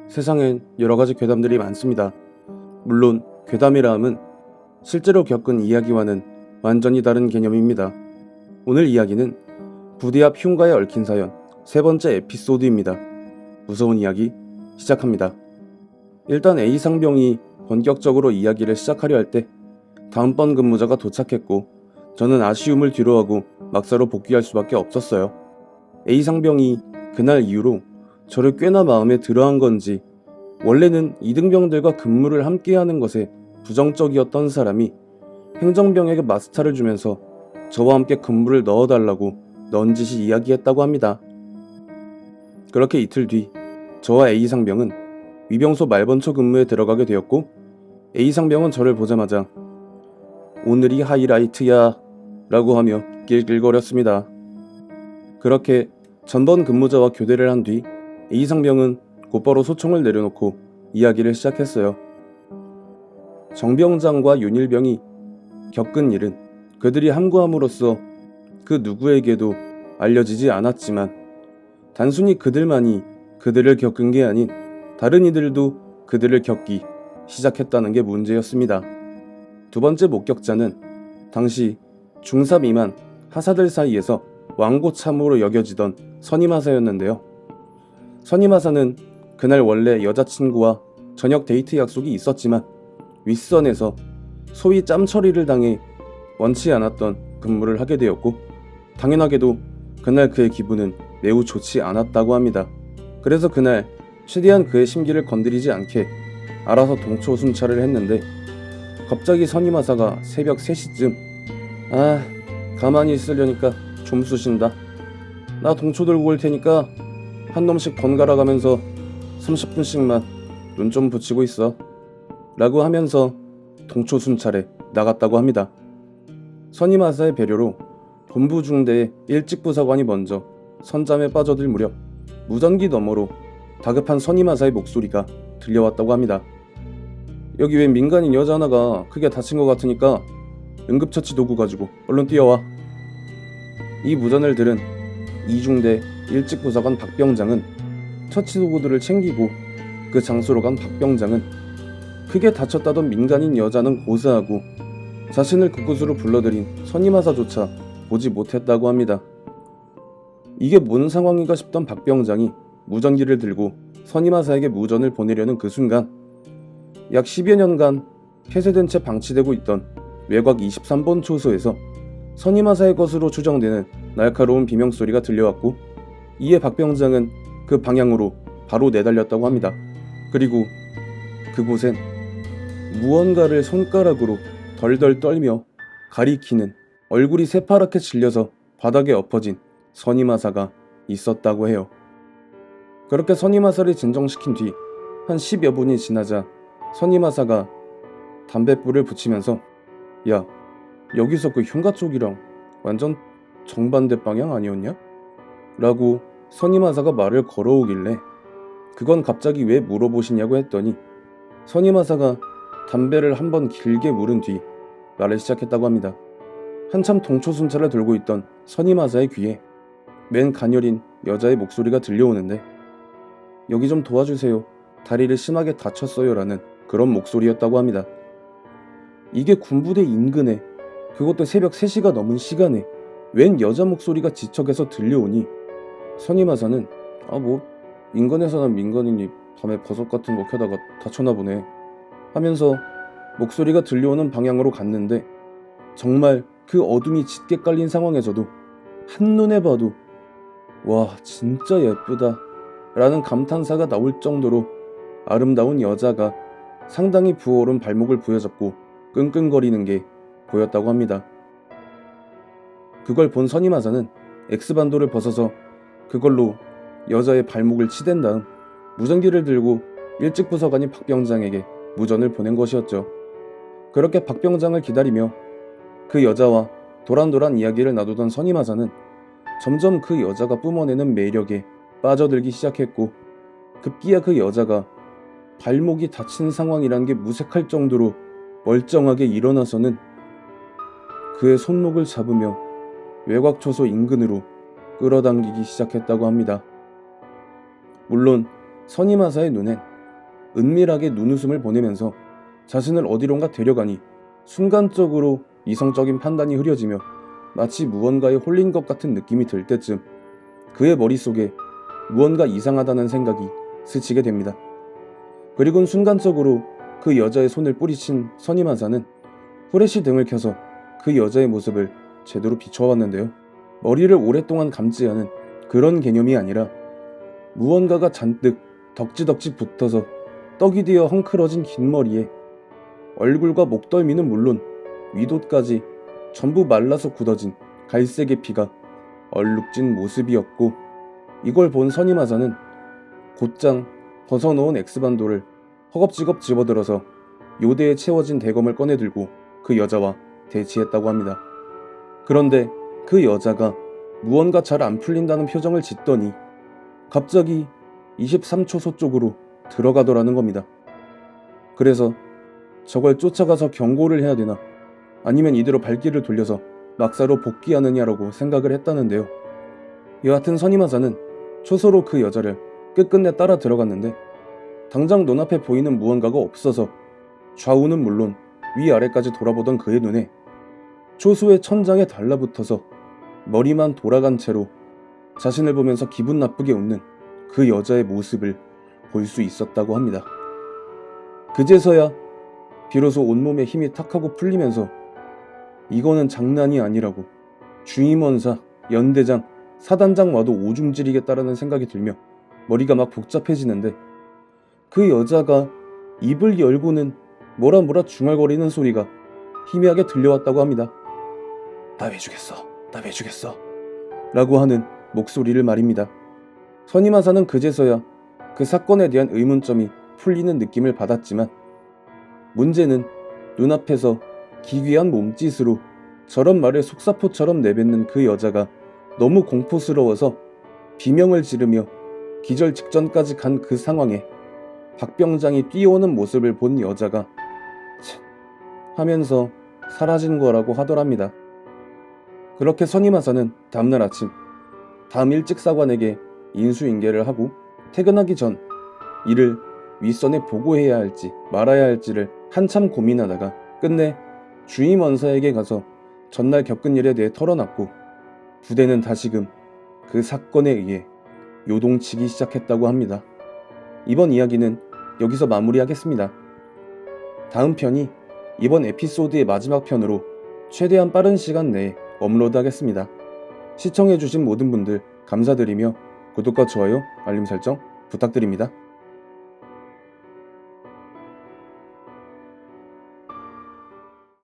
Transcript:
세상엔 여러 가지 괴담들이 많습니다. 물론 괴담이라 함은 실제로 겪은 이야기와는 완전히 다른 개념입니다. 오늘 이야기는 부디 앞 흉가에 얽힌 사연 세 번째 에피소드입니다. 무서운 이야기 시작합니다. 일단 A 상병이 본격적으로 이야기를 시작하려 할 때 다음번 근무자가 도착했고 저는 아쉬움을 뒤로하고 막사로 복귀할 수밖에 없었어요. A 상병이 그날 이후로 저를 꽤나 마음에 들어한 건지 원래는 이등병들과 근무를 함께하는 것에 부정적이었던 사람이 행정병에게 마스터를 주면서 저와 함께 근무를 넣어달라고 넌지시 이야기했다고 합니다. 그렇게 이틀 뒤 저와 A 상병은 위병소 말번초 근무에 들어가게 되었고 A 상병은 저를 보자마자 오늘이 하이라이트야 라고 하며 낄낄거렸습니다. 그렇게 전번 근무자와 교대를 한 뒤 A 상병은 곧바로 소총을 내려놓고 이야기를 시작했어요. 정병장과 윤일병이 겪은 일은 그들이 함구함으로써 그 누구에게도 알려지지 않았지만 단순히 그들만이 그들을 겪은 게 아닌 다른 이들도 그들을 겪기 시작했다는 게 문제였습니다. 두 번째 목격자는 당시 중3 미만 하사들 사이에서 왕고참으로 여겨지던 선임하사였는데요. 선임하사는 그날 원래 여자친구와 저녁 데이트 약속이 있었지만 윗선에서 소위 짬 처리를 당해 원치 않았던 근무를 하게 되었고 당연하게도 그날 그의 기분은 매우 좋지 않았다고 합니다. 그래서 그날 최대한 그의 심기를 건드리지 않게 알아서 동초 순찰을 했는데 갑자기 선임하사가 새벽 3시쯤 가만히 있으려니까 좀 쑤신다. 나 동초 들고 올 테니까 한 놈씩 번갈아 가면서 30분씩만 눈 좀 붙이고 있어 라고 하면서 동초 순찰에 나갔다고 합니다. 선임하사의 배려로 본부 중대의 일찍 부사관이 먼저 선잠에 빠져들 무렵 무전기 너머로 다급한 선임하사의 목소리가 들려왔다고 합니다. 여기 왜 민간인 여자 하나가 크게 다친 것 같으니까 응급처치 도구 가지고 얼른 뛰어와. 이 무전을 들은 이중대 일찍 부사관 박병장은 처치 도구들을 챙기고 그 장소로 간 박병장은 크게 다쳤다던 민간인 여자는 고사하고 자신을 그곳으로 불러들인 선임하사조차 보지 못했다고 합니다. 이게 뭔 상황인가 싶던 박병장이 무전기를 들고 선임하사에게 무전을 보내려는 그 순간 약 10여 년간 폐쇄된 채 방치되고 있던 외곽 23번 초소에서 선임하사의 것으로 추정되는 날카로운 비명소리가 들려왔고 이에 박병장은 그 방향으로 바로 내달렸다고 합니다. 그리고 그곳엔 무언가를 손가락으로 덜덜 떨며 가리키는 얼굴이 새파랗게 질려서 바닥에 엎어진 선임하사가 있었다고 해요. 그렇게 선임하사를 진정시킨 뒤 한 10여 분이 지나자 선임하사가 담뱃불을 붙이면서 야, 여기서 그 흉가 쪽이랑 완전 정반대 방향 아니었냐? 라고 선임하사가 말을 걸어오길래 그건 갑자기 왜 물어보시냐고 했더니 선임하사가 담배를 한번 길게 물은 뒤 말을 시작했다고 합니다. 한참 동초 순찰을 들고 있던 선임하사의 귀에 맨 가녀린 여자의 목소리가 들려오는데 여기 좀 도와주세요. 다리를 심하게 다쳤어요 라는 그런 목소리였다고 합니다. 이게 군부대 인근에 그것도 새벽 3시가 넘은 시간에 웬 여자 목소리가 지척에서 들려오니 선임하사는 인간에서 난 민간인이 밤에 버섯 같은 거 켜다가 다쳤나 보네 하면서 목소리가 들려오는 방향으로 갔는데 정말 그 어둠이 짙게 깔린 상황에서도 한눈에 봐도 와 진짜 예쁘다 라는 감탄사가 나올 정도로 아름다운 여자가 상당히 부어오른 발목을 부여잡고 끙끙거리는 게 보였다고 합니다. 그걸 본 선임하사는 X반도를 벗어서 그걸로 여자의 발목을 치댄 다음 무전기를 들고 일찍 부사관인 박병장에게 무전을 보낸 것이었죠. 그렇게 박병장을 기다리며 그 여자와 도란도란 이야기를 나누던 선임하사는 점점 그 여자가 뿜어내는 매력에 빠져들기 시작했고 급기야 그 여자가 발목이 다친 상황이란 게 무색할 정도로 멀쩡하게 일어나서는 그의 손목을 잡으며 외곽초소 인근으로 끌어당기기 시작했다고 합니다. 물론 선임하사의 눈엔 은밀하게 눈웃음을 보내면서 자신을 어디론가 데려가니 순간적으로 이성적인 판단이 흐려지며 마치 무언가에 홀린 것 같은 느낌이 들 때쯤 그의 머릿속에 무언가 이상하다는 생각이 스치게 됩니다. 그리고는 순간적으로 그 여자의 손을 뿌리친 선임하사는 후레쉬 등을 켜서 그 여자의 모습을 제대로 비춰봤는데요. 머리를 오랫동안 감지 않은 그런 개념이 아니라 무언가가 잔뜩 덕지덕지 붙어서 떡이 되어 헝클어진 긴 머리에 얼굴과 목덜미는 물론 위도까지 전부 말라서 굳어진 갈색의 피가 얼룩진 모습이었고, 이걸 본 선임하사는 곧장 벗어놓은 엑스반도를 허겁지겁 집어들어서 요대에 채워진 대검을 꺼내들고 그 여자와 대치했다고 합니다. 그런데 그 여자가 무언가 잘 안 풀린다는 표정을 짓더니 갑자기 23초소 쪽으로 들어가더라는 겁니다. 그래서 저걸 쫓아가서 경고를 해야 되나, 아니면 이대로 발길을 돌려서 막사로 복귀하느냐라고 생각을 했다는데요. 여하튼 선임하사는 초소로 그 여자를 끝끝내 따라 들어갔는데 당장 눈앞에 보이는 무언가가 없어서 좌우는 물론 위아래까지 돌아보던 그의 눈에 초소의 천장에 달라붙어서 머리만 돌아간 채로 자신을 보면서 기분 나쁘게 웃는 그 여자의 모습을 볼 수 있었다고 합니다. 그제서야 비로소 온몸에 힘이 탁 하고 풀리면서 이거는 장난이 아니라고, 주임원사, 연대장, 사단장 와도 오줌 지리겠다라는 생각이 들며 머리가 막 복잡해지는데, 그 여자가 입을 열고는 뭐라 중얼거리는 소리가 희미하게 들려왔다고 합니다. 나 왜 죽였어? 나 왜 죽였어? 라고 하는 목소리를 말입니다. 선임하사는 그제서야 그 사건에 대한 의문점이 풀리는 느낌을 받았지만, 문제는 눈앞에서 기괴한 몸짓으로 저런 말을 속사포처럼 내뱉는 그 여자가 너무 공포스러워서 비명을 지르며 기절 직전까지 간 그 상황에 박병장이 뛰어오는 모습을 본 여자가 참 하면서 사라진 거라고 하더랍니다. 그렇게 선임하사는 다음날 아침 다음 일찍 사관에게 인수인계를 하고 퇴근하기 전 이를 윗선에 보고해야 할지 말아야 할지를 한참 고민하다가 끝내 주임원사에게 가서 전날 겪은 일에 대해 털어놨고, 부대는 다시금 그 사건에 의해 요동치기 시작했다고 합니다. 이번 이야기는 여기서 마무리하겠습니다. 다음 편이 이번 에피소드의 마지막 편으로 최대한 빠른 시간 내에 업로드하겠습니다. 시청해주신 모든 분들 감사드리며 구독과 좋아요, 알림 설정 부탁드립니다.